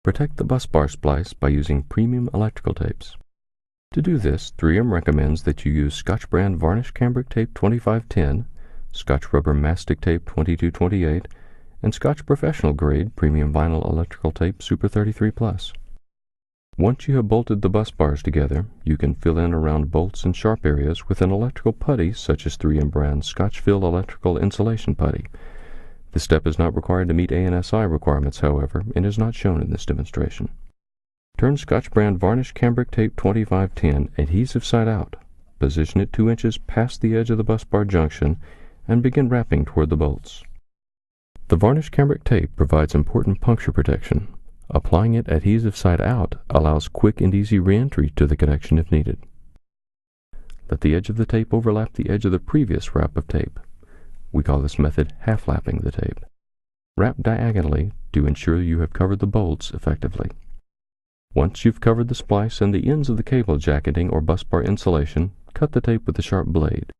Protect the bus bar splice by using premium electrical tapes. To do this, 3M recommends that you use Scotch brand varnish cambric tape 2510, Scotch rubber mastic tape 2228, and Scotch professional grade premium vinyl electrical tape Super 33+. Once you have bolted the bus bars together, you can fill in around bolts and sharp areas with an electrical putty such as 3M brand Scotch Fill Electrical Insulation Putty. This step is not required to meet ANSI requirements, however, and is not shown in this demonstration. Turn Scotch brand varnish cambric tape 2510 adhesive side out. Position it 2 inches past the edge of the bus bar junction and begin wrapping toward the bolts. The varnish cambric tape provides important puncture protection. Applying it adhesive side out allows quick and easy re-entry to the connection if needed. Let the edge of the tape overlap the edge of the previous wrap of tape. We call this method half-lapping the tape. Wrap diagonally to ensure you have covered the bolts effectively. Once you've covered the splice and the ends of the cable jacketing or bus bar insulation, cut the tape with a sharp blade.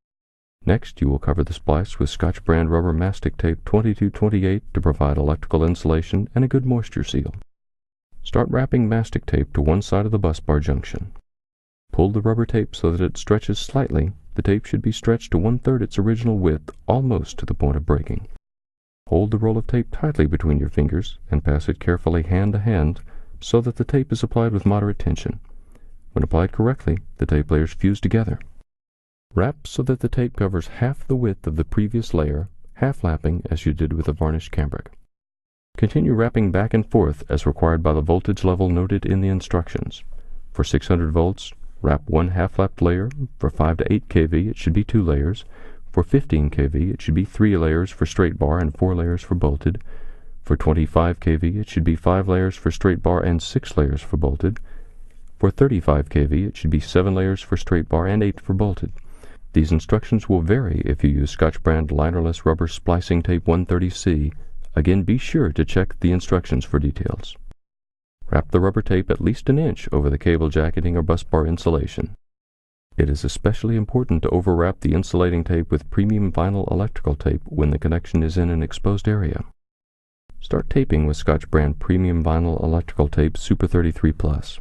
Next, you will cover the splice with Scotch brand rubber mastic tape 2228 to provide electrical insulation and a good moisture seal. Start wrapping mastic tape to one side of the bus bar junction. Pull the rubber tape so that it stretches slightly. The tape should be stretched to 1/3 its original width, almost to the point of breaking. Hold the roll of tape tightly between your fingers and pass it carefully hand to hand so that the tape is applied with moderate tension. When applied correctly, the tape layers fuse together. Wrap so that the tape covers half the width of the previous layer, half-lapping as you did with the varnish cambric. Continue wrapping back and forth as required by the voltage level noted in the instructions. For 600 volts, wrap 1 half-lapped layer. For 5 to 8 kV, it should be 2 layers. For 15 kV, it should be 3 layers for straight bar and 4 layers for bolted. For 25 kV, it should be 5 layers for straight bar and 6 layers for bolted. For 35 kV, it should be 7 layers for straight bar and 8 for bolted. These instructions will vary if you use Scotch brand linerless rubber splicing tape 130C. Again, be sure to check the instructions for details. Wrap the rubber tape at least an inch over the cable jacketing or bus bar insulation. It is especially important to overwrap the insulating tape with premium vinyl electrical tape when the connection is in an exposed area. Start taping with Scotch brand premium vinyl electrical tape Super 33+.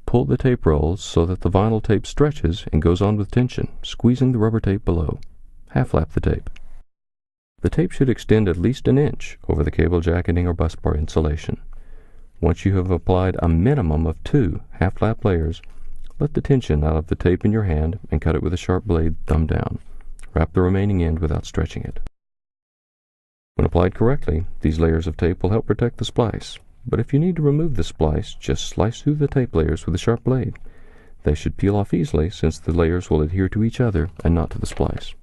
Pull the tape rolls so that the vinyl tape stretches and goes on with tension, squeezing the rubber tape below. Half-lap the tape. The tape should extend at least an inch over the cable jacketing or bus bar insulation. Once you have applied a minimum of 2 half-lap layers, let the tension out of the tape in your hand and cut it with a sharp blade thumb down. Wrap the remaining end without stretching it. When applied correctly, these layers of tape will help protect the splice. But if you need to remove the splice, just slice through the tape layers with a sharp blade. They should peel off easily since the layers will adhere to each other and not to the splice.